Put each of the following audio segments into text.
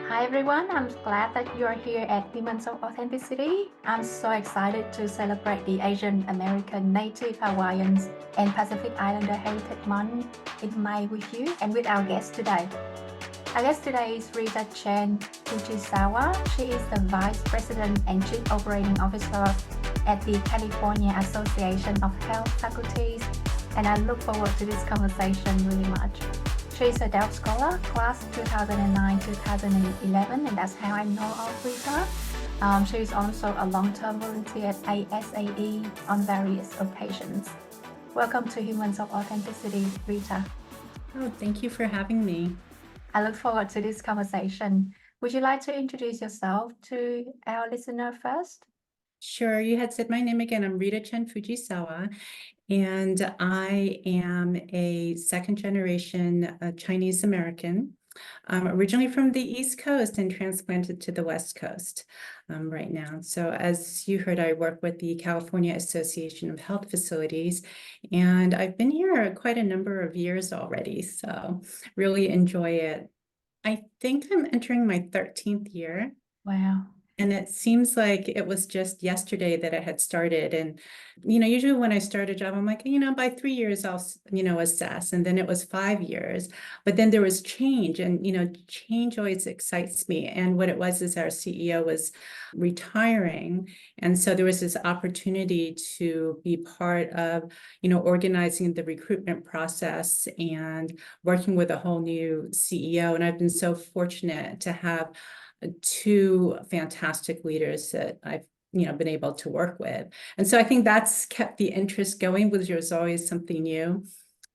Hi everyone, I'm glad that you're here at Demons of Authenticity. I'm so excited to celebrate the Asian American, Native Hawaiians, and Pacific Islander Heritage Month in May with you and with our guest today. Our guest today is Rita Chen Fujisawa. She is the Vice President and Chief Operating Officer at the California Association of Health Faculties, and I look forward to this conversation really much. She's a Delft Scholar, class 2009-2011, and that's how I know of Rita. She's also a long-term volunteer at ASAE on various occasions. Welcome to Humans of Authenticity, Rita. Oh, thank you for having me. I look forward to this conversation. Would you like to introduce yourself to our listener first? Sure, you had said my name again. I'm Rita Chen Fujisawa, and I am a second generation Chinese American, originally from the East Coast and transplanted to the West Coast right now. So as you heard, I work with the California Association of Health Facilities, and I've been here quite a number of years already, so really enjoy it. I think I'm entering my 13th year. Wow. And it seems like it was just yesterday that I had started. And, usually when I start a job, I'm like, by 3 years, I'll, assess. And then it was 5 years. But then there was change. And, change always excites me. And what it was is our CEO was retiring. And so there was this opportunity to be part of, organizing the recruitment process and working with a whole new CEO. And I've been so fortunate to have two fantastic leaders that I've been able to work with. And so I think that's kept the interest going, because there's always something new.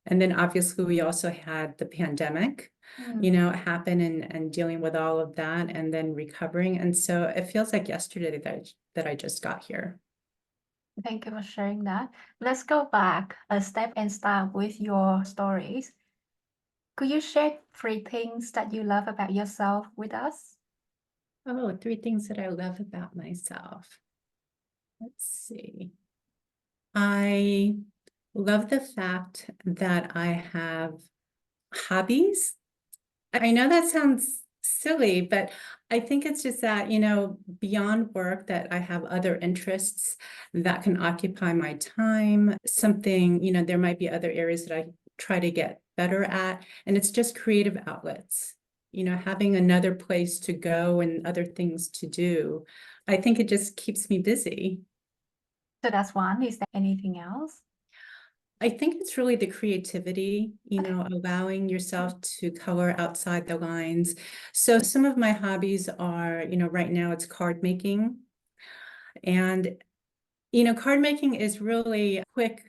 And then obviously we also had the pandemic, happen and dealing with all of that and then recovering. And so it feels like yesterday that I just got here. Thank you for sharing that. Let's go back a step and start with your stories. Could you share 3 things that you love about yourself with us? Oh, 3 things that I love about myself. Let's see. I love the fact that I have hobbies. I know that sounds silly, but I think it's just that, beyond work, that I have other interests that can occupy my time. Something, there might be other areas that I try to get better at, and it's just creative outlets. Having another place to go and other things to do. I think it just keeps me busy. So that's one. Is there anything else? I think it's really the creativity, allowing yourself to color outside the lines. So some of my hobbies are, right now it's card making. And, card making is really quick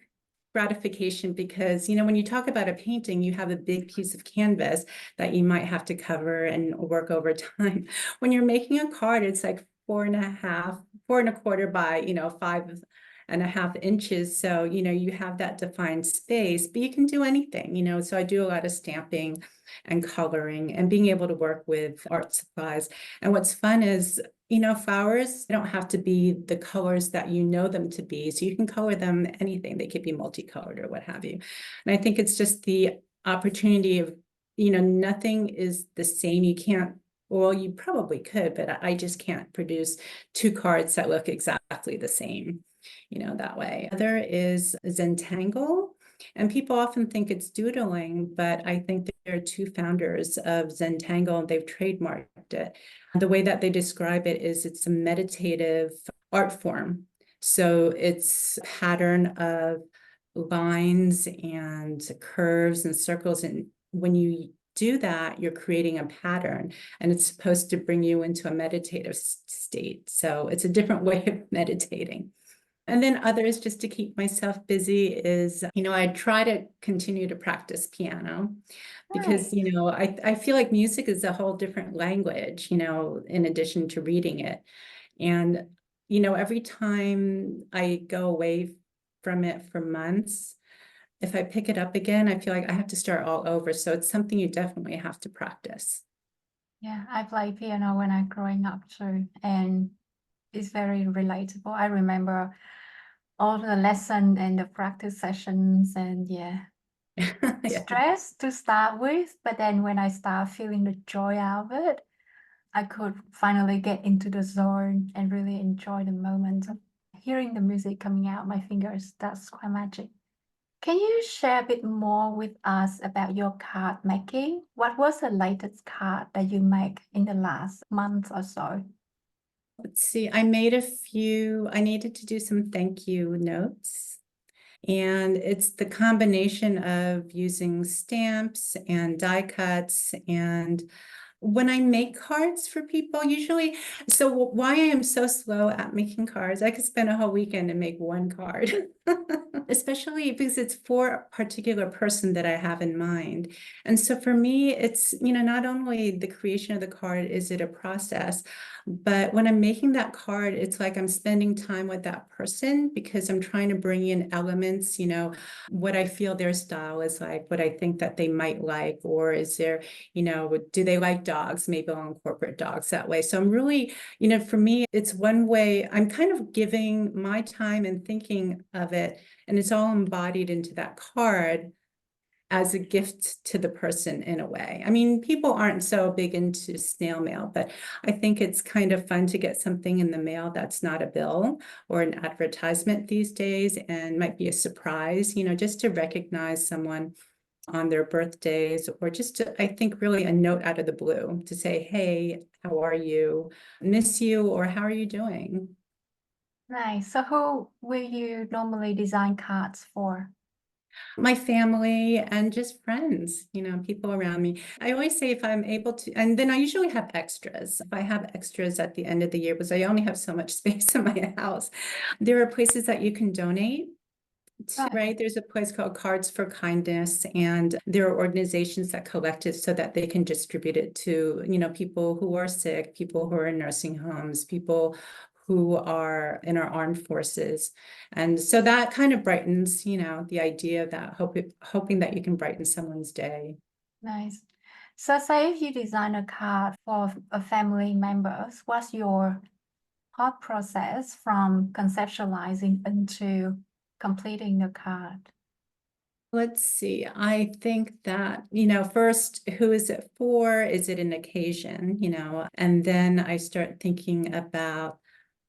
gratification because, when you talk about a painting, you have a big piece of canvas that you might have to cover and work over time. When you're making a card, it's like 4.25 by, 5.5 inches. So, you have that defined space, but you can do anything, so I do a lot of stamping and coloring and being able to work with art supplies. And what's fun is, flowers don't have to be the colors that you know them to be. So you can color them anything. They could be multicolored or what have you. And I think it's just the opportunity of, nothing is the same. You can't, well, you probably could, but I just can't produce 2 cards that look exactly the same, that way. Other is Zentangle. And people often think it's doodling, but I think there are 2 founders of Zentangle and they've trademarked it. The way that they describe it is it's a meditative art form. So it's a pattern of lines and curves and circles. And when you do that, you're creating a pattern and it's supposed to bring you into a meditative state. So it's a different way of meditating. And then others, just to keep myself busy, is, I try to continue to practice piano because, I feel like music is a whole different language, in addition to reading it. And, every time I go away from it for months, if I pick it up again, I feel like I have to start all over. So it's something you definitely have to practice. Yeah, I played piano when I growing up too, and it's very relatable. I remember all the lesson and the practice sessions, and yeah, Yeah. stress to start with, but then when I start feeling the joy out of it, I could finally get into the zone and really enjoy the moment of hearing the music coming out my fingers. That's quite magic. Can you share a bit more with us about your card making? What was the latest card that you make in the last month or so? Let's see, I made a few, I needed to do some thank you notes. And it's the combination of using stamps and die cuts. And when I make cards for people, usually, so why I am so slow at making cards, I could spend a whole weekend and make one card. Especially because it's for a particular person that I have in mind. And so for me, it's, not only the creation of the card, is it a process, but when I'm making that card, it's like I'm spending time with that person because I'm trying to bring in elements, what I feel their style is like, what I think that they might like, or is there, do they like dogs? Maybe I'll incorporate dogs that way. So I'm really, for me, it's one way I'm kind of giving my time and thinking of it, and it's all embodied into that card as a gift to the person in a way. I mean, people aren't so big into snail mail, but I think it's kind of fun to get something in the mail that's not a bill or an advertisement these days and might be a surprise, just to recognize someone on their birthdays, or just to, I think, really a note out of the blue to say, hey, how are you? Miss you, or how are you doing? Nice. So who will you normally design cards for? My family and just friends, people around me. I always say if I'm able to, and then I usually have extras. If I have extras at the end of the year, because I only have so much space in my house, there are places that you can donate. Right. Right. There's a place called Cards for Kindness, and there are organizations that collect it so that they can distribute it to, people who are sick, people who are in nursing homes, people who are in our armed forces. And so that kind of brightens, the idea that hoping that you can brighten someone's day. Nice. So say if you design a card for a family members, what's your thought process from conceptualizing into completing the card? Let's see. I think that, first, who is it for? Is it an occasion? And then I start thinking about,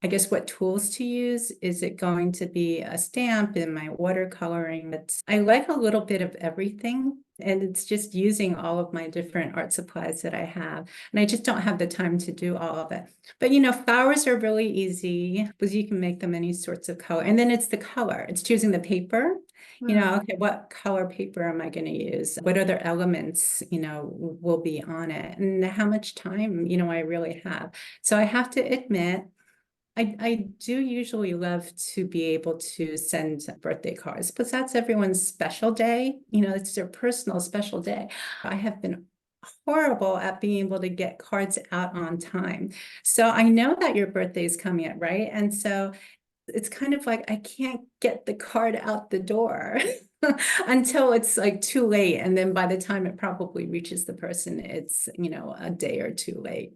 I guess, what tools to use. Is it going to be a stamp in my watercoloring? I like a little bit of everything. And it's just using all of my different art supplies that I have. And I just don't have the time to do all of it. But, flowers are really easy because you can make them any sorts of color. And then it's the color. It's choosing the paper. Okay, what color paper am I going to use? What other elements, will be on it, and how much time, I really have. So I have to admit, I do usually love to be able to send birthday cards, but that's everyone's special day. It's their personal special day. I have been horrible at being able to get cards out on time. So I know that your birthday is coming up, right? And so it's kind of like I can't get the card out the door until it's like too late. And then by the time it probably reaches the person, it's, a day or two late.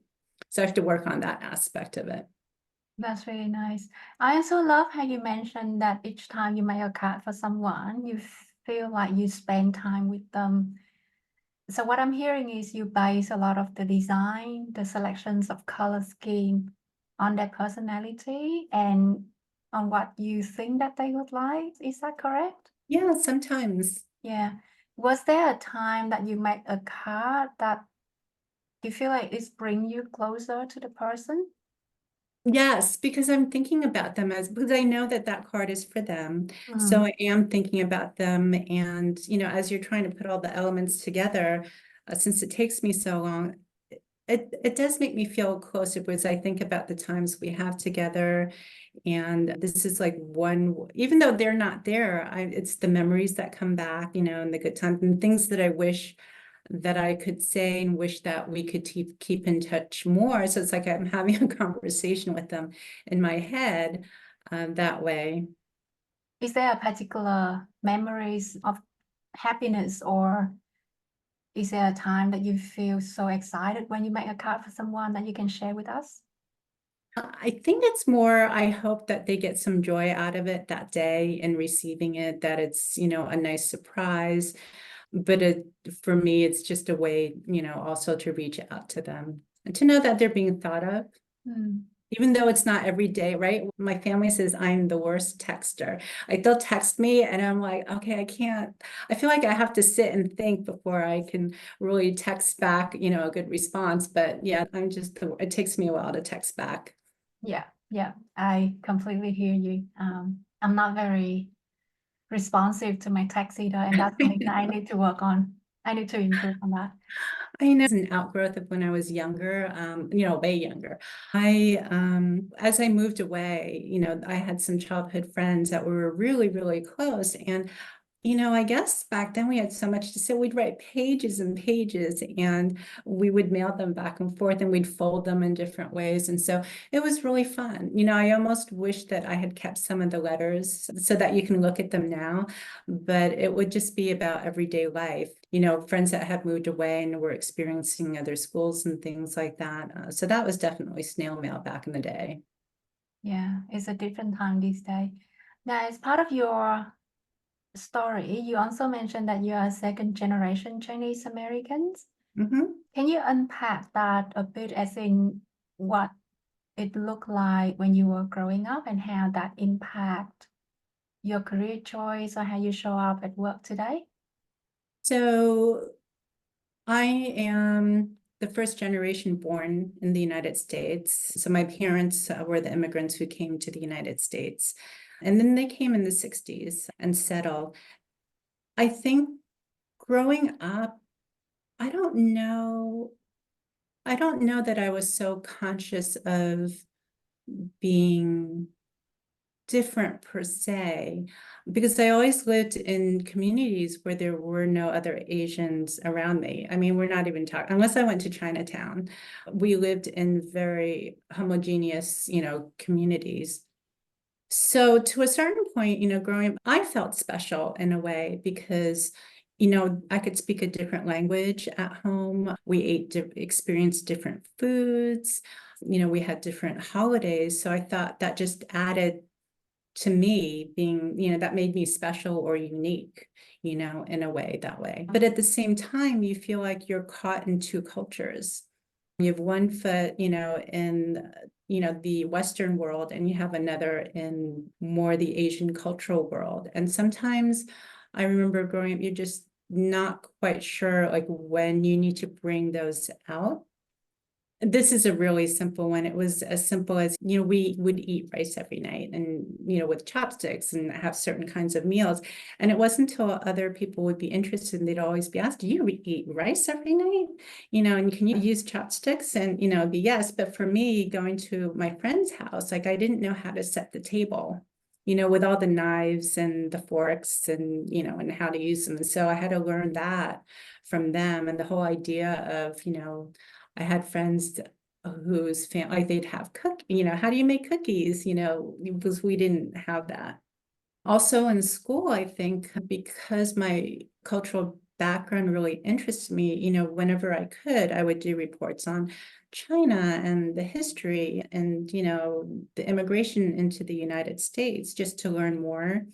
So I have to work on that aspect of it. That's really nice. I also love how you mentioned that each time you make a card for someone, you feel like you spend time with them. So what I'm hearing is you base a lot of the design, the selections of color scheme on their personality and on what you think that they would like. Is that correct? Yeah, sometimes. Yeah. Was there a time that you made a card that you feel like it's bring you closer to the person? Yes, because I'm thinking about them because I know that that card is for them. So Mm, I am thinking about them. And, as you're trying to put all the elements together, since it takes me so long, it does make me feel closer because I think about the times we have together. And this is like one, even though they're not there, it's the memories that come back, and the good times and things that I wish that I could say and wish that we could keep in touch more. So it's like I'm having a conversation with them in my head that way. is there a particular memories of happiness or is there a time that you feel so excited when you make a card for someone that you can share with us? I think it's more, I hope that they get some joy out of it that day and receiving it, that it's, a nice surprise. But for me, it's just a way, also to reach out to them and to know that they're being thought of. Mm. Even though it's not every day, right? My family says I'm the worst texter. Like they'll text me and I'm like, okay, I can't. I feel like I have to sit and think before I can really text back, a good response. But yeah, it takes me a while to text back. Yeah, yeah, I completely hear you. I'm not very responsive to my text either, and that's something that I need to work on. I need to improve on that. I know it's an outgrowth of when I was younger, way younger. As I moved away, I had some childhood friends that were really, really close. And I guess back then we had so much to say. We'd write pages and pages and we would mail them back and forth and we'd fold them in different ways. And so it was really fun. I almost wish that I had kept some of the letters so that you can look at them now, but it would just be about everyday life. Friends that had moved away and were experiencing other schools and things like that. So that was definitely snail mail back in the day. Yeah, it's a different time these days. Now, as part of your story, you also mentioned that you are second generation Chinese Americans. Mhm. Can you unpack that a bit, as in what it looked like when you were growing up and how that impact your career choice or how you show up at work today? So I am the first generation born in the United States. So my parents were the immigrants who came to the United States. And then they came in the 60s and settled. I think growing up, I don't know. I don't know that I was so conscious of being different per se, because I always lived in communities where there were no other Asians around me. I mean, we're not even talking, unless I went to Chinatown, we lived in very homogeneous, communities. So to a certain point, growing up, I felt special in a way because, I could speak a different language at home. We experienced different foods. We had different holidays. So I thought that just added to me being, that made me special or unique, in a way that way. But at the same time, you feel like you're caught in two cultures. You have one foot, in, the Western world, and you have another in more the Asian cultural world. And sometimes I remember growing up, you're just not quite sure like when you need to bring those out. This is a really simple one. It was as simple as, we would eat rice every night and, with chopsticks and have certain kinds of meals. And it wasn't until other people would be interested and they'd always be asked, do you eat rice every night? And can you use chopsticks? And, it'd be yes. But for me, going to my friend's house, like I didn't know how to set the table, with all the knives and the forks and, and how to use them. And so I had to learn that from them. And the whole idea of, I had friends whose family, like they'd have how do you make cookies? Because we didn't have that. Also in school, I think because my cultural background really interested me, whenever I could, I would do reports on China and the history and, the immigration into the United States just to learn more.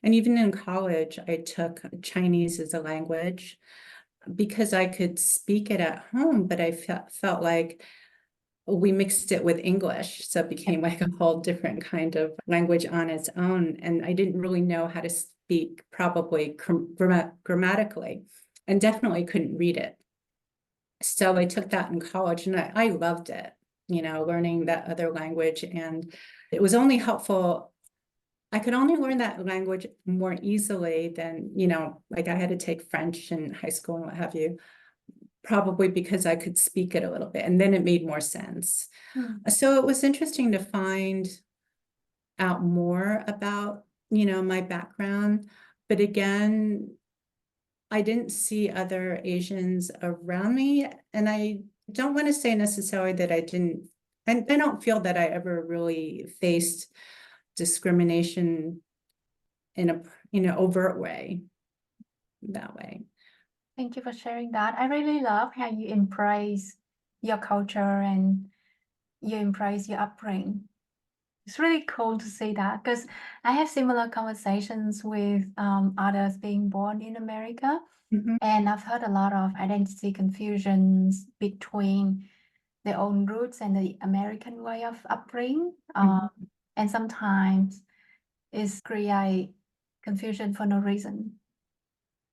And even in college, I took Chinese as a language because I could speak it at home, but I felt like we mixed it with English. So it became like a whole different kind of language on its own. And I didn't really know how to speak probably grammatically, and definitely couldn't read it. So I took that in college and I loved it, learning that other language. And it was only helpful. I could only learn that language more easily than, like I had to take French in high school and what have you, probably because I could speak it a little bit, and then it made more sense. So it was interesting to find out more about, my background. But again, I didn't see other Asians around me. And I don't want to say necessarily that I didn't, and I don't feel that I ever really faced discrimination in a, overt way that way. Thank you for sharing that. I really love how you embrace your culture and you embrace your upbringing. It's really cool to see that because I have similar conversations with others being born in America, Mhm. and I've heard a lot of identity confusions between their own roots and the American way of upbringing. Mhm. And sometimes it's create confusion for no reason.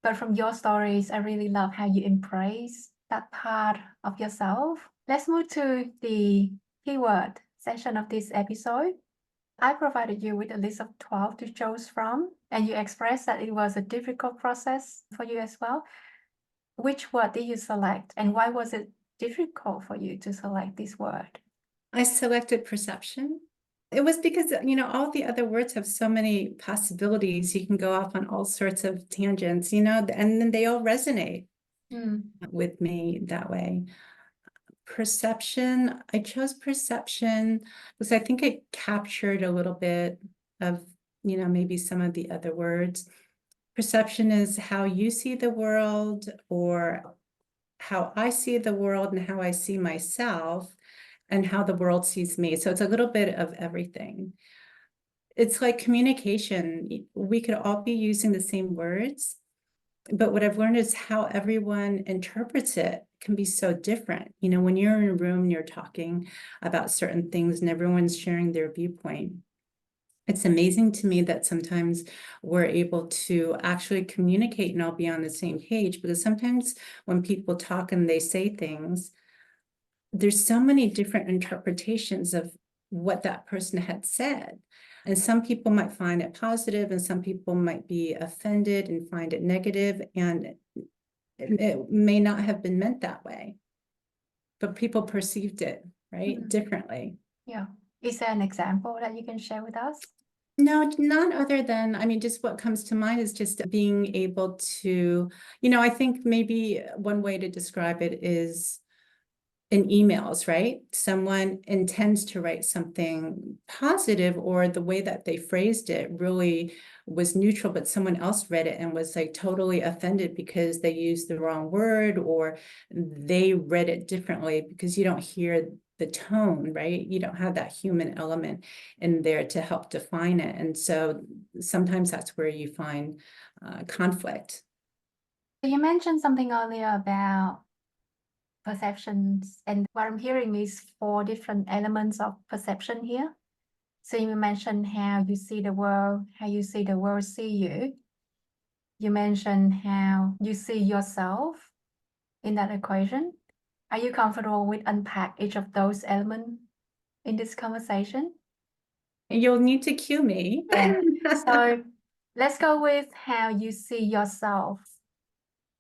But from your stories, I really love how you embrace that part of yourself. Let's move to the keyword section of this episode. I provided you with a list of 12 to choose from, and you expressed that it was a difficult process for you as well. Which word did you select, and why was it difficult for you to select this word? I selected perception. It was because, all the other words have so many possibilities. You can go off on all sorts of tangents, and then they all resonate with me that way. Perception, I chose perception because I think it captured a little bit of, maybe some of the other words. Perception is how you see the world, or how I see the world, and how I see myself, and how the world sees me. So it's a little bit of everything. It's like communication. We could all be using the same words, but what I've learned is how everyone interprets it can be so different. When you're in a room and you're talking about certain things and everyone's sharing their viewpoint, it's amazing to me that sometimes we're able to actually communicate and all be on the same page, because sometimes when people talk and they say things, there's so many different interpretations of what that person had said. And some people might find it positive, and some people might be offended and find it negative, and it may not have been meant that way, but people perceived it, right, differently. Yeah. Is there an example that you can share with us? No, not other than, just what comes to mind is just being able to, I think maybe one way to describe it is in emails, right? Someone intends to write something positive, or the way that they phrased it really was neutral, but someone else read it and was like totally offended because they used the wrong word, or they read it differently, because you don't hear the tone, right? You don't have that human element in there to help define it. And so sometimes that's where you find conflict. You mentioned something earlier about perceptions, and what I'm hearing is 4 different elements of perception here. So you mentioned how you see the world, how you see the world see you. You mentioned how you see yourself in that equation. Are you comfortable with unpack each of those elements in this conversation? You'll need to cue me. Yeah. So let's go with how you see yourself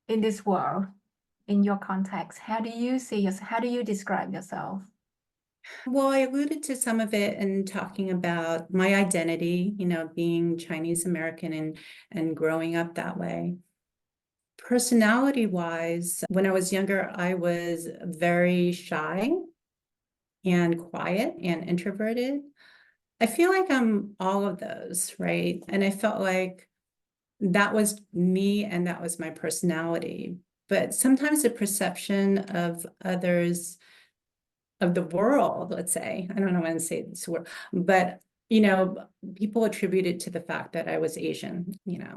in this world, in your context. How do you see yourself? How do you describe yourself? Well, I alluded to some of it in talking about my identity, being Chinese American and growing up that way. Personality-wise, when I was younger, I was very shy and quiet and introverted. I feel like I'm all of those, right? And I felt like that was me and that was my personality. But sometimes the perception of others, of the world, let's say, I don't know when to say this word, but people attribute it to the fact that I was Asian.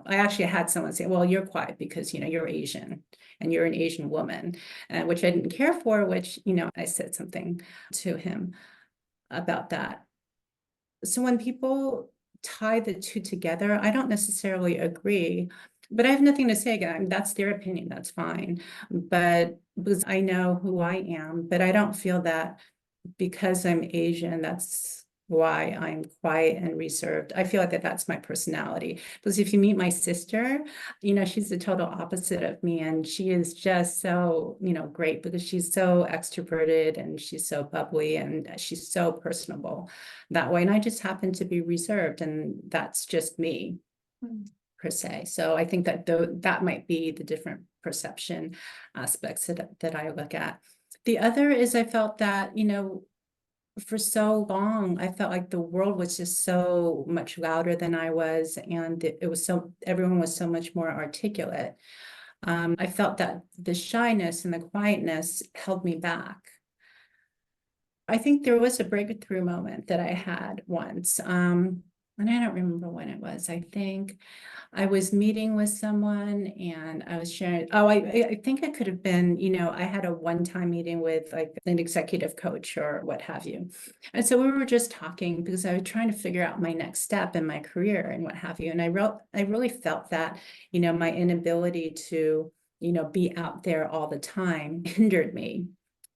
I actually had someone say, well, you're quiet because, you're Asian and you're an Asian woman, which I didn't care for, which, I said something to him about that. So when people tie the two together, I don't necessarily agree, but I have nothing to say again. That's their opinion. That's fine. But because I know who I am, but I don't feel that because I'm Asian, that's why I'm quiet and reserved. I feel like that's my personality. Because if you meet my sister, she's the total opposite of me. And she is just so, great, because she's so extroverted and she's so bubbly and she's so personable that way. And I just happen to be reserved, and that's just me per se. So I think that that might be the different perception aspects that I look at. The other is I felt that, for so long, I felt like the world was just so much louder than I was, and everyone was so much more articulate. I felt that the shyness and the quietness held me back. I think there was a breakthrough moment that I had once. and I don't remember when it was. I think I was meeting with someone and I was sharing, I think it could have been, I had a one-time meeting with like an executive coach or what have you. And so we were just talking because I was trying to figure out my next step in my career and what have you. And I really felt that, my inability to, be out there all the time hindered me.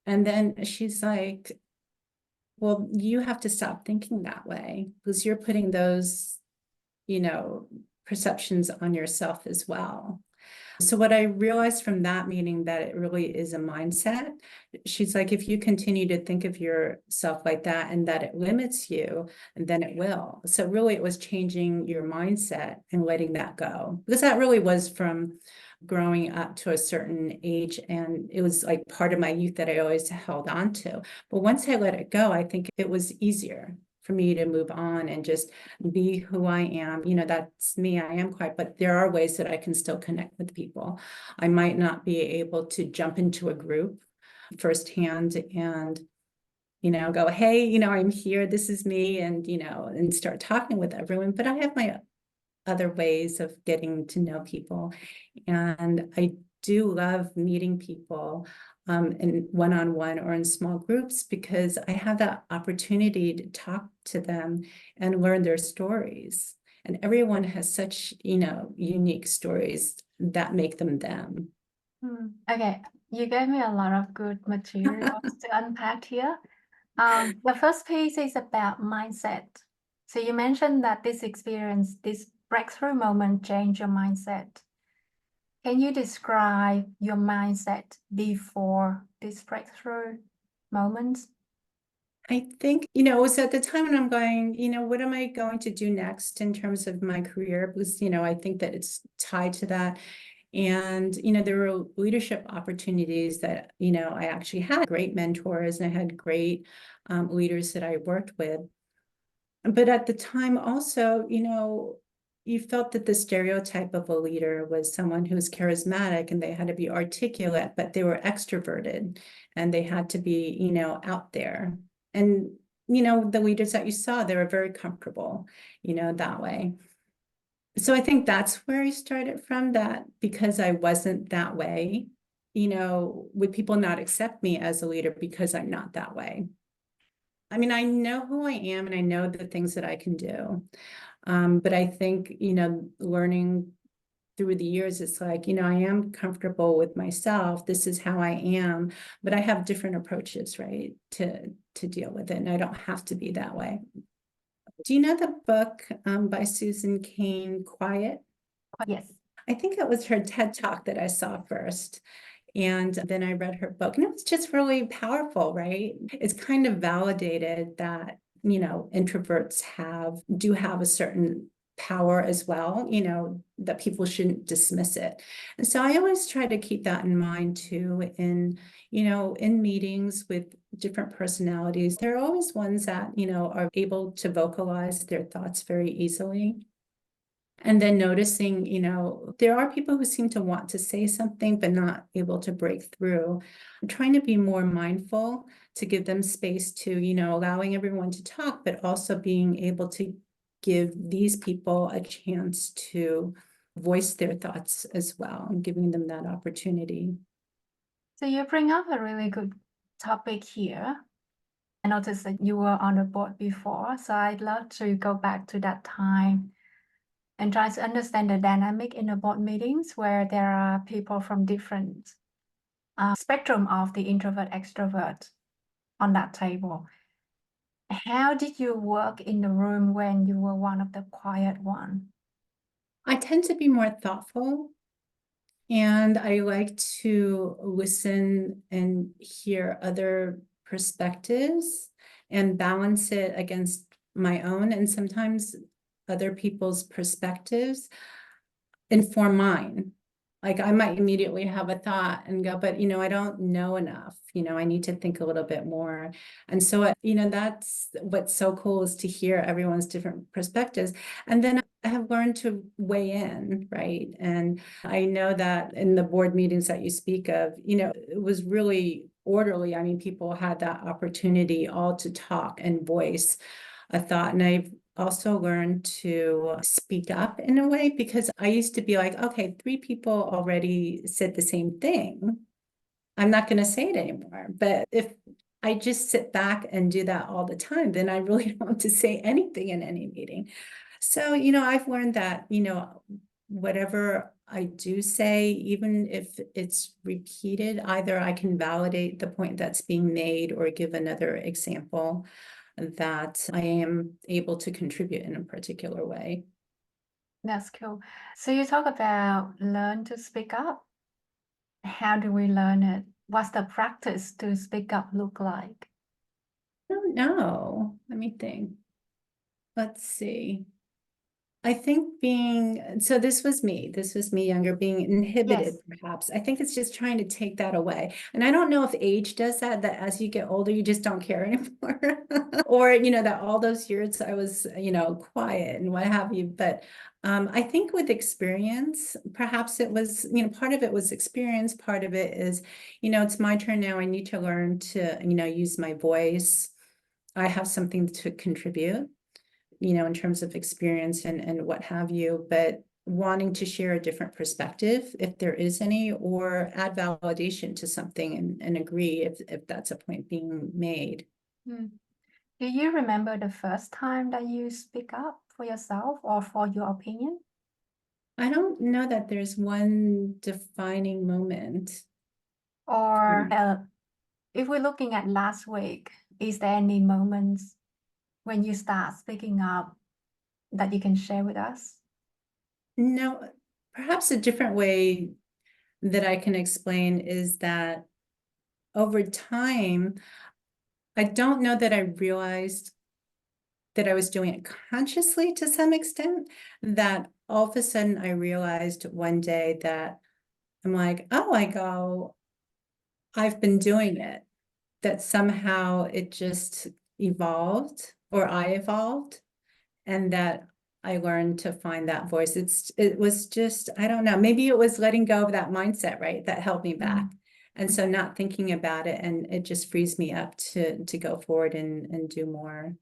And then she's like, well, you have to stop thinking that way because you're putting those, perceptions on yourself as well. So what I realized from that meeting that it really is a mindset. She's like, if you continue to think of yourself like that and that it limits you, then it will. So really it was changing your mindset and letting that go. Because that really was from growing up to a certain age. And it was like part of my youth that I always held on to. But once I let it go, I think it was easier for me to move on and just be who I am. That's me. I am quiet, but there are ways that I can still connect with people. I might not be able to jump into a group firsthand and, go, hey, I'm here, this is me, and start talking with everyone. But I have my other ways of getting to know people. And I do love meeting people in one-on-one or in small groups because I have that opportunity to talk to them and learn their stories. And everyone has such, unique stories that make them them. Okay, you gave me a lot of good materials to unpack here. The first piece is about mindset. So you mentioned that this experience, this breakthrough moment changed your mindset. Can you describe your mindset before this breakthrough moment? I think, it was at the time when I'm going, what am I going to do next in terms of my career? Because, I think that it's tied to that. And, there were leadership opportunities that, I actually had great mentors and I had great leaders that I worked with. But at the time also, you felt that the stereotype of a leader was someone who was charismatic and they had to be articulate, but they were extroverted and they had to be, out there. And, the leaders that you saw, they were very comfortable, that way. So I think that's where I started from, that because I wasn't that way, would people not accept me as a leader because I'm not that way? I mean, I know who I am and I know the things that I can do. But I think, learning through the years, it's like, I am comfortable with myself. This is how I am, but I have different approaches, right, to deal with it. And I don't have to be that way. Do you know the book by Susan Cain, Quiet? Yes. I think it was her TED Talk that I saw first. And then I read her book and it was just really powerful, right? It's kind of validated that, introverts do have a certain power as well, that people shouldn't dismiss it. And so I always try to keep that in mind too, in meetings with different personalities. There are always ones that, are able to vocalize their thoughts very easily. And then noticing, there are people who seem to want to say something, but not able to break through. I'm trying to be more mindful to give them space to, allowing everyone to talk, but also being able to give these people a chance to voice their thoughts as well and giving them that opportunity. So you bring up a really good topic here. I noticed that you were on the board before, so I'd love to go back to that time and try to understand the dynamic in the board meetings where there are people from different spectrum of the introvert extrovert on that table. How did you work in the room when you were one of the quiet one? I tend to be more thoughtful and I like to listen and hear other perspectives and balance it against my own. And sometimes other people's perspectives inform mine. Like I might immediately have a thought and go, but I don't know enough. I need to think a little bit more. And so, that's what's so cool is to hear everyone's different perspectives. And then I have learned to weigh in, right? And I know that in the board meetings that you speak of, it was really orderly. I mean, people had that opportunity all to talk and voice a thought. And I've also learned to speak up in a way, because I used to be like, okay, 3 people already said the same thing. I'm not going to say it anymore. But if I just sit back and do that all the time, then I really don't want to say anything in any meeting. So, I've learned that, whatever I do say, even if it's repeated, either I can validate the point that's being made or give another example that I am able to contribute in a particular way. That's cool. So you talk about learn to speak up. How do we learn it? What's the practice to speak up look like? I don't know. Let me think. Let's see. I think so this was me younger, being inhibited, Yes. perhaps. I think it's just trying to take that away. And I don't know if age does that as you get older, you just don't care anymore. Or, that all those years I was, quiet and what have you. But I think with experience, perhaps it was, part of it was experience, part of it is, it's my turn now. I need to learn to, use my voice. I have something to contribute, in terms of experience and what have you, but wanting to share a different perspective, if there is any, or add validation to something and agree if that's a point being made. Hmm. Do you remember the first time that you speak up for yourself or for your opinion? I don't know that there's one defining moment. Or Hmm. if we're looking at last week, is there any moments when you start speaking up that you can share with us? No, perhaps a different way that I can explain is that over time, I don't know that I realized that I was doing it consciously to some extent, that all of a sudden I realized one day that I'm like, oh, I've been doing it, that somehow it just evolved, or I evolved, and that I learned to find that voice. It was just, I don't know, maybe it was letting go of that mindset, right? That held me back. Mm. And so not thinking about it, and it just frees me up to go forward and do more.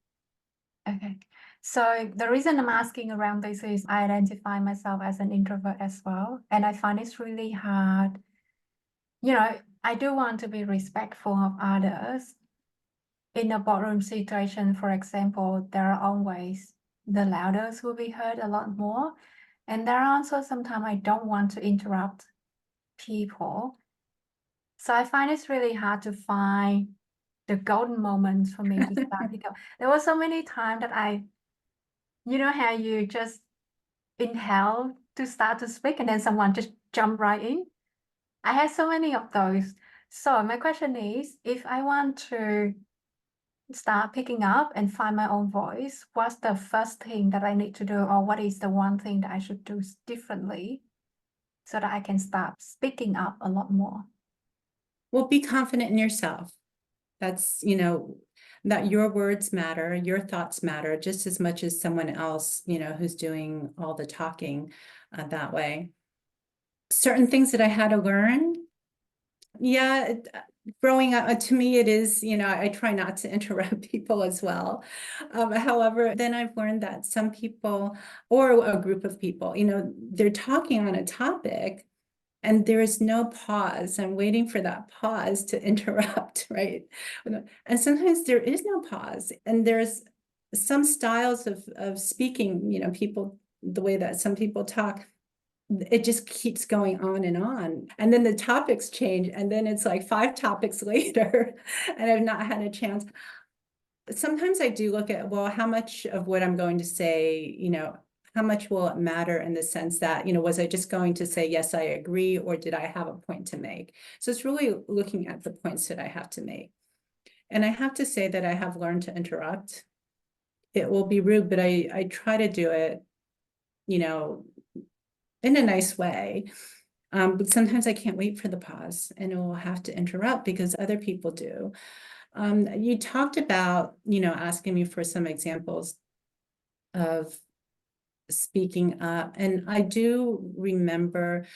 Okay. So the reason I'm asking around this is I identify myself as an introvert as well. And I find it's really hard. I do want to be respectful of others. In a boardroom situation, for example, there are always the loudest will be heard a lot more. And there are also sometimes I don't want to interrupt people. So I find it's really hard to find the golden moments for me to start pick up. There were so many times that how you just inhale to start to speak and then someone just jump right in. I had so many of those. So my question is, if I want to start picking up and find my own voice, what's the first thing that I need to do, or what is the one thing that I should do differently so that I can start speaking up a lot more? Well, be confident in yourself. That's, that your words matter, your thoughts matter just as much as someone else, who's doing all the talking that way. Certain things that I had to learn. Yeah, growing up, to me, it is, I try not to interrupt people as well. However, then I've learned that some people, or a group of people, they're talking on a topic, and there is no pause. I'm waiting for that pause to interrupt, right? And sometimes there is no pause. And there's some styles of speaking, people, the way that some people talk, it just keeps going on. And then the topics change. And then it's like 5 topics later, and I've not had a chance. Sometimes I do look at, well, how much of what I'm going to say, how much will it matter, in the sense that, was I just going to say, yes, I agree, or did I have a point to make? So it's really looking at the points that I have to make. And I have to say that I have learned to interrupt. It will be rude, but I try to do it, in a nice way. But sometimes I can't wait for the pause, and it will have to interrupt because other people do. You talked about, asking me for some examples of speaking up. And I do remember,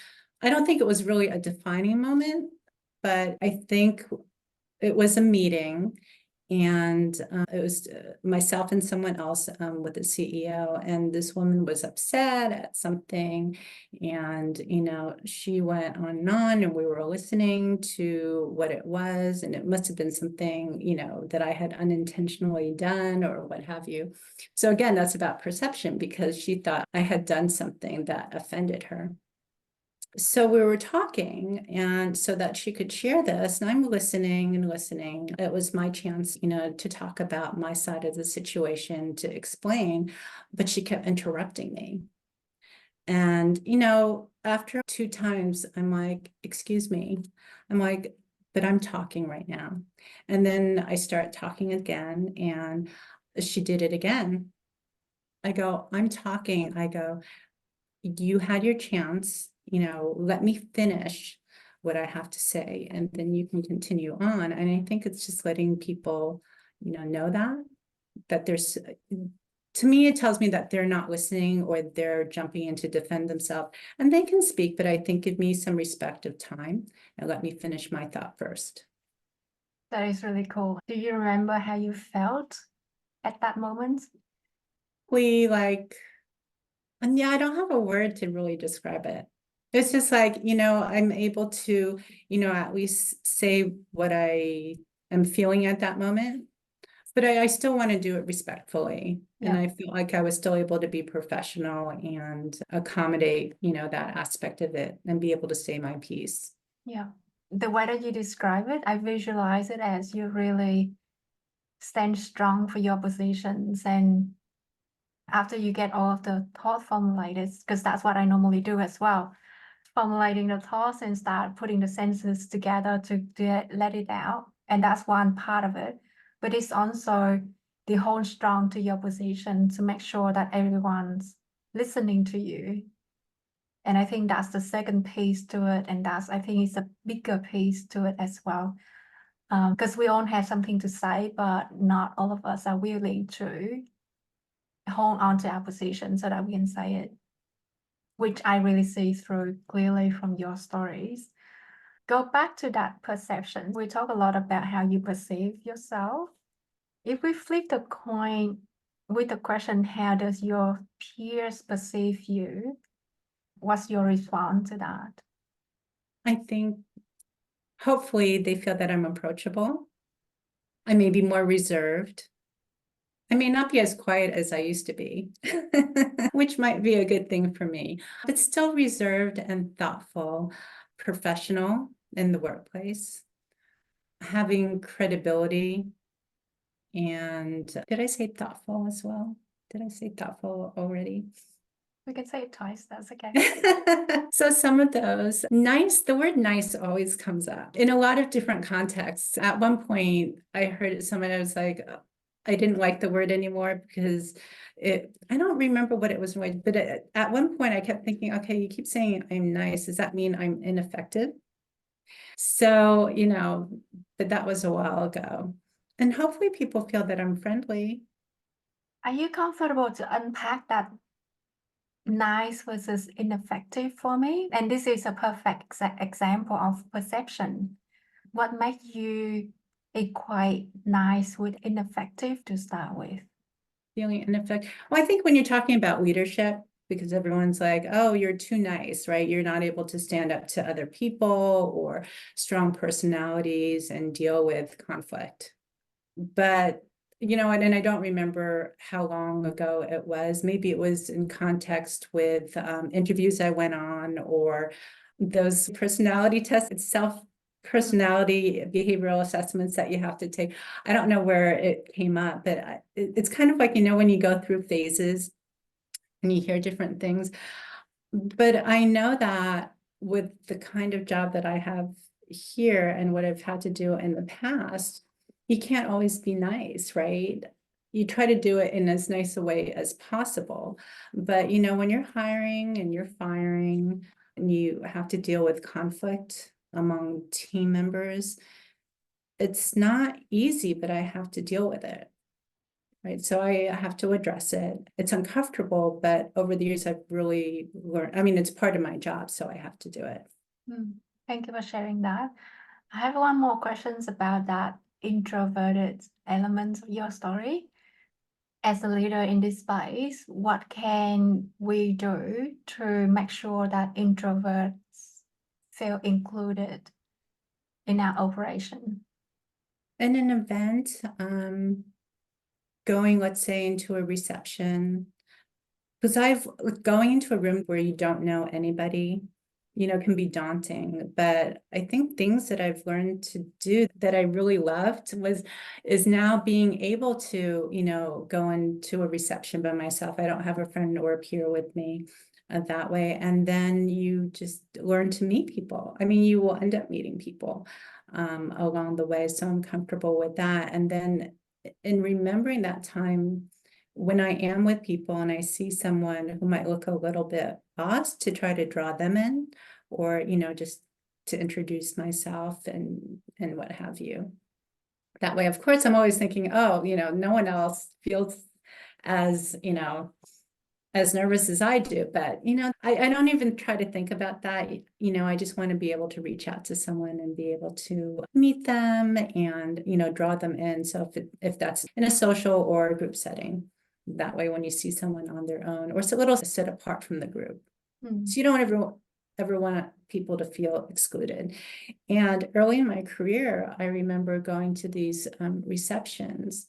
I don't think it was really a defining moment, but I think it was a meeting, And it was myself and someone else with the CEO, and this woman was upset at something, and she went on, and we were listening to what it was, and it must have been something that I had unintentionally done or what have you. So again, that's about perception, because she thought I had done something that offended her. So we were talking, and so that she could share this, and I'm listening and listening. It was my chance, to talk about my side of the situation, to explain, but she kept interrupting me. And, after 2 times, I'm like, excuse me. I'm like, but I'm talking right now. And then I start talking again, and she did it again. I go, I'm talking. I go, you had your chance, let me finish what I have to say, and then you can continue on. And I think it's just letting people, know that there's, to me, it tells me that they're not listening, or they're jumping in to defend themselves, and they can speak, but I think give me some respect of time and let me finish my thought first. That is really cool. Do you remember how you felt at that moment? And yeah, I don't have a word to really describe it. It's just like, I'm able to, at least say what I am feeling at that moment. But I still want to do it respectfully. And Yeah. I feel like I was still able to be professional and accommodate, that aspect of it, and be able to say my piece. Yeah. The way that you describe it, I visualize it as you really stand strong for your positions, and after you get all of the thought formulated, because that's what I normally do as well, formulating the thoughts and start putting the sentences together to let it out. And that's one part of it. But it's also the hold strong to your position to make sure that everyone's listening to you. And I think that's the second piece to it. And I think it's a bigger piece to it as well. Because we all have something to say, but not all of us are willing to hold on to our position so that we can say it, which I really see through clearly from your stories. Go back to that perception. We talk a lot about how you perceive yourself. If we flip the coin with the question, how does your peers perceive you? What's your response to that? I think hopefully they feel that I'm approachable. I may be more reserved. I may not be as quiet as I used to be, which might be a good thing for me, but still reserved and thoughtful, professional in the workplace, having credibility. And did I say thoughtful as well? Did I say thoughtful already? We can say it twice, that's okay. So some of those nice, the word nice always comes up in a lot of different contexts. At one point, I heard someone, I was like, I didn't like the word anymore because I don't remember what it was, but at one point I kept thinking, okay, you keep saying I'm nice. Does that mean I'm ineffective? So, but that was a while ago. And hopefully people feel that I'm friendly. Are you comfortable to unpack that nice versus ineffective for me? And this is a perfect example of perception. What makes you equate nice with ineffective to start with? Feeling ineffective. Well, I think when you're talking about leadership, because everyone's like, oh, you're too nice, right? You're not able to stand up to other people or strong personalities and deal with conflict. But and I don't remember how long ago it was. Maybe it was in context with interviews I went on, or those personality tests, it's self-personality behavioral assessments that you have to take. I don't know where it came up, but it's kind of like, when you go through phases and you hear different things. But I know that with the kind of job that I have here and what I've had to do in the past, you can't always be nice, right? You try to do it in as nice a way as possible. But, when you're hiring and you're firing and you have to deal with conflict among team members, it's not easy, but I have to deal with it. Right. So I have to address it. It's uncomfortable, but over the years, I've really learned, it's part of my job, so I have to do it. Thank you for sharing that. I have one more questions about that introverted elements of your story. As a leader in this space, what can we do to make sure that introverts feel included in our operation? In an event, going, let's say, into a reception, because going into a room where you don't know anybody, can be daunting. But I think things that I've learned to do that I really loved is now being able to, go into a reception by myself. I don't have a friend or a peer with me that way. And then you just learn to meet people. I mean, you will end up meeting people along the way. So I'm comfortable with that. And then in remembering that time when I am with people and I see someone who might look a little bit lost, to try to draw them in, or, just to introduce myself and what have you. That way, of course, I'm always thinking, oh, no one else feels as, as nervous as I do. But, I don't even try to think about that. I just want to be able to reach out to someone and be able to meet them and, draw them in. So if that's in a social or a group setting, that way, when you see someone on their own or it's a little set apart from the group. So you don't ever want people to feel excluded. And early in my career, I remember going to these receptions.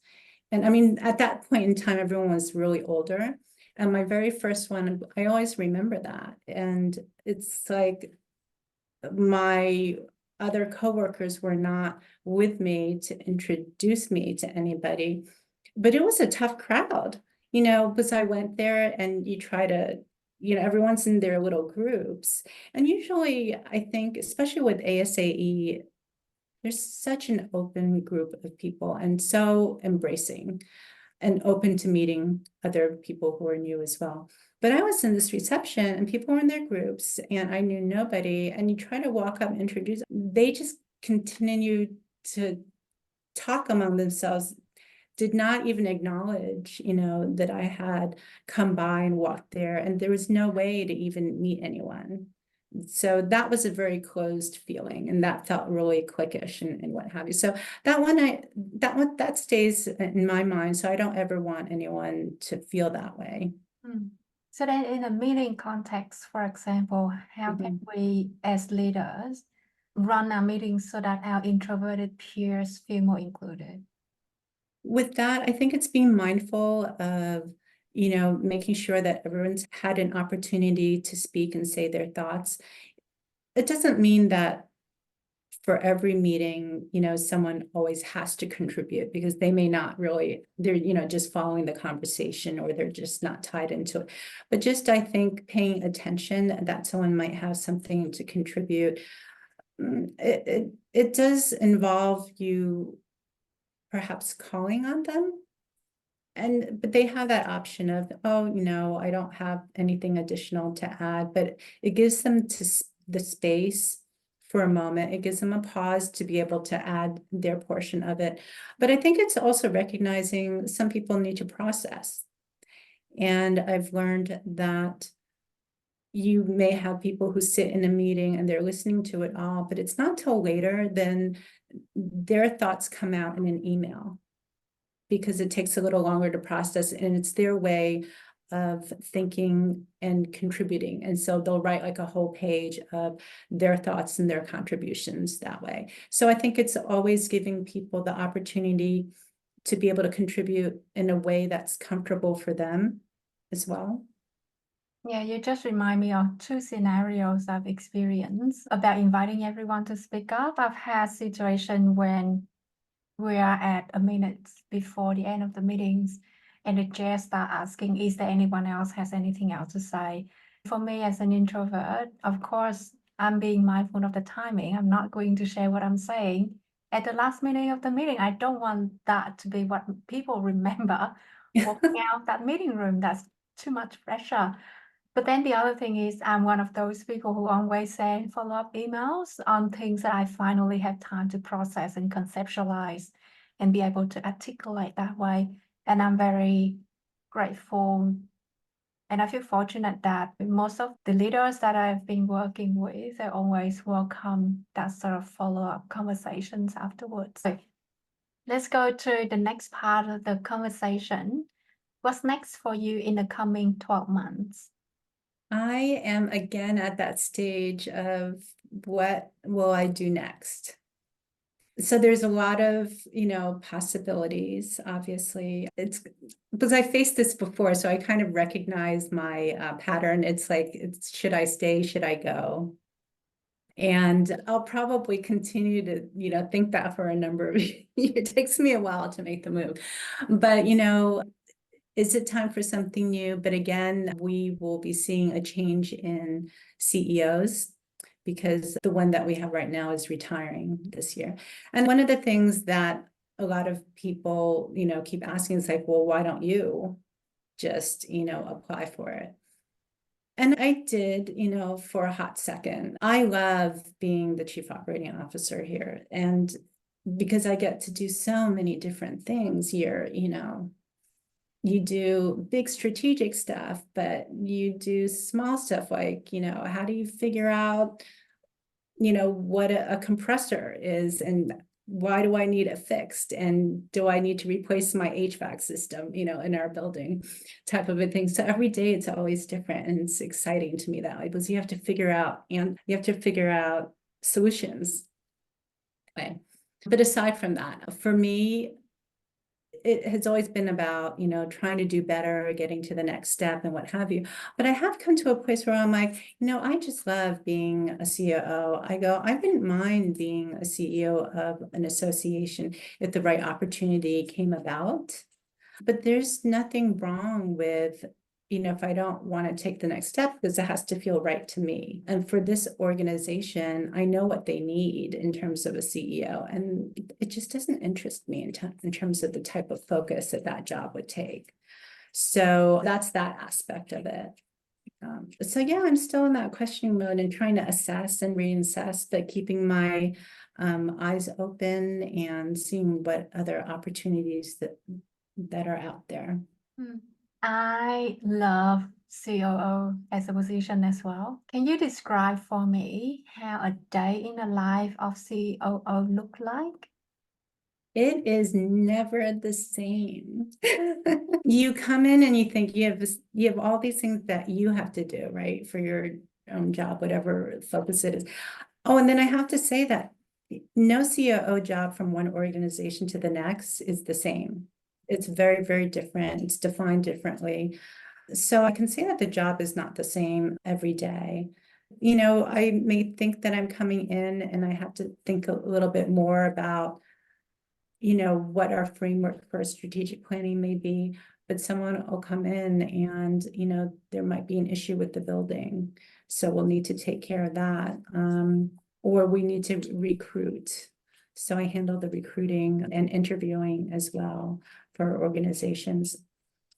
And I mean, at that point in time, everyone was really older. And my very first one, I always remember that. And it's like my other coworkers were not with me to introduce me to anybody. But it was a tough crowd, because I went there and you try to, everyone's in their little groups. And usually I think, especially with ASAE, there's such an open group of people and so embracing and open to meeting other people who are new as well. But I was in this reception and people were in their groups and I knew nobody. And you try to walk up and introduce, they just continue to talk among themselves, did not even acknowledge, that I had come by and walked there, and there was no way to even meet anyone. So that was a very closed feeling, and that felt really cliquish and what have you. So that stays in my mind. So I don't ever want anyone to feel that way. So then in a meeting context, for example, how can we as leaders run our meetings so that our introverted peers feel more included? With that, I think it's being mindful of, making sure that everyone's had an opportunity to speak and say their thoughts. It doesn't mean that for every meeting, someone always has to contribute, because they may not really, they're, just following the conversation or they're just not tied into it. But just, I think, paying attention that someone might have something to contribute. It does involve you perhaps calling on them. But they have that option of, oh, I don't have anything additional to add, but it gives them the space for a moment. It gives them a pause to be able to add their portion of it. But I think it's also recognizing some people need to process. And I've learned that you may have people who sit in a meeting and they're listening to it all, but it's not till later then their thoughts come out in an email, because it takes a little longer to process, and it's their way of thinking and contributing. And so they'll write like a whole page of their thoughts and their contributions that way. So I think it's always giving people the opportunity to be able to contribute in a way that's comfortable for them as well. Yeah, you just remind me of two scenarios I've experienced about inviting everyone to speak up. I've had situation when we are at a minute before the end of the meetings and the chair start asking, is there anyone else has anything else to say? For me as an introvert, of course, I'm being mindful of the timing. I'm not going to share what I'm saying at the last minute of the meeting. I don't want that to be what people remember walking out that meeting room. That's too much pressure. But then the other thing is I'm one of those people who always send follow-up emails on things that I finally have time to process and conceptualize and be able to articulate that way. And I'm very grateful. And I feel fortunate that most of the leaders that I've been working with, they always welcome that sort of follow-up conversations afterwards. Let's go to the next part of the conversation. What's next for you in the coming 12 months? I am again at that stage of what will I do next? So there's a lot of, possibilities, obviously. It's because I faced this before, so I kind of recognize my pattern. It's like, should I stay? Should I go? And I'll probably continue to, think that for a number of years. It takes me a while to make the move. But, is it time for something new? But again, we will be seeing a change in CEOs because the one that we have right now is retiring this year. And one of the things that a lot of people, keep asking is like, well, why don't you just, apply for it? And I did, for a hot second. I love being the chief operating officer here. And because I get to do so many different things here, you do big strategic stuff, but you do small stuff like, how do you figure out, what a compressor is and why do I need it fixed? And do I need to replace my HVAC system, in our building type of a thing. So every day it's always different and it's exciting to me that way because you have to figure out solutions. Okay. But aside from that, for me, it has always been about, trying to do better, getting to the next step and what have you. But I have come to a place where I'm like, I just love being a COO. I wouldn't mind being a CEO of an association if the right opportunity came about. But there's nothing wrong with, if I don't want to take the next step because it has to feel right to me. And for this organization, I know what they need in terms of a CEO, and it just doesn't interest me in terms of the type of focus that job would take. So that's that aspect of it. So yeah, I'm still in that questioning mode and trying to assess and reassess, but keeping my eyes open and seeing what other opportunities that are out there. I love COO as a position as well. Can you describe for me how a day in the life of COO look like? It is never the same. You come in and you think you have all these things that you have to do, right, for your own job, whatever focus it is. Oh, and then I have to say that no COO job from one organization to the next is the same. It's very, very different. It's defined differently. So I can say that the job is not the same every day. I may think that I'm coming in and I have to think a little bit more about what our framework for strategic planning may be, but someone will come in and, there might be an issue with the building. So we'll need to take care of that. Or we need to recruit. So I handle the recruiting and interviewing as well for organizations.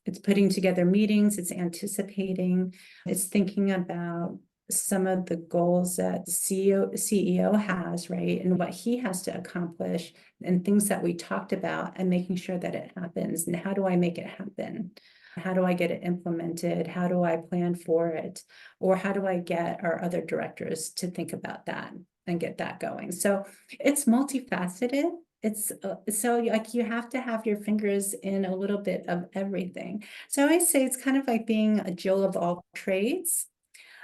It's putting together meetings, it's anticipating, it's thinking about some of the goals that the CEO has, right? And what he has to accomplish and things that we talked about and making sure that it happens. And how do I make it happen? How do I get it implemented? How do I plan for it? Or how do I get our other directors to think about that and get that going? So it's multifaceted. It's so like you have to have your fingers in a little bit of everything. So I say it's kind of like being a Jill of all trades,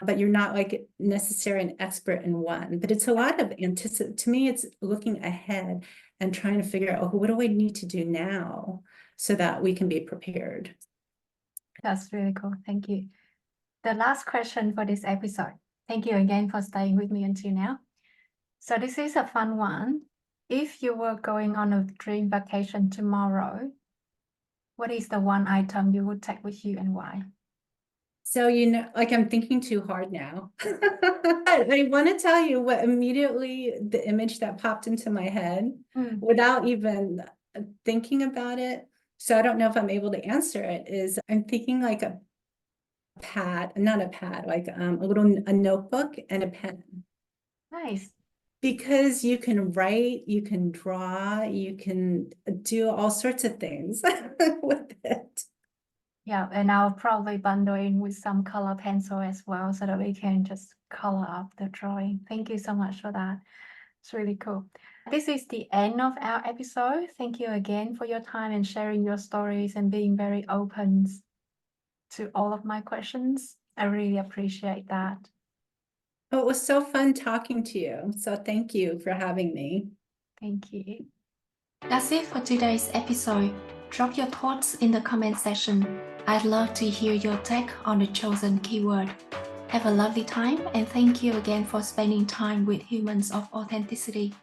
but you're not like necessarily an expert in one. But it's a lot of to me, it's looking ahead and trying to figure out, oh, what do I need to do now so that we can be prepared? That's really cool. Thank you. The last question for this episode. Thank you again for staying with me until now. So this is a fun one. If you were going on a dream vacation tomorrow, what is the one item you would take with you and why? So, like I'm thinking too hard now. I want to tell you what immediately the image that popped into my head without even thinking about it. So I don't know if I'm able to answer it, is I'm thinking like a pad, not a pad, like a notebook and a pen. Nice. Because you can write, you can draw, you can do all sorts of things with it. Yeah, and I'll probably bundle in with some color pencil as well so that we can just color up the drawing. Thank you so much for that. It's really cool. This is the end of our episode. Thank you again for your time and sharing your stories and being very open to all of my questions. I really appreciate that. Oh, it was so fun talking to you. So thank you for having me. Thank you. That's it for today's episode. Drop your thoughts in the comment section. I'd love to hear your take on the chosen keyword. Have a lovely time and thank you again for spending time with Humans of Authenticity.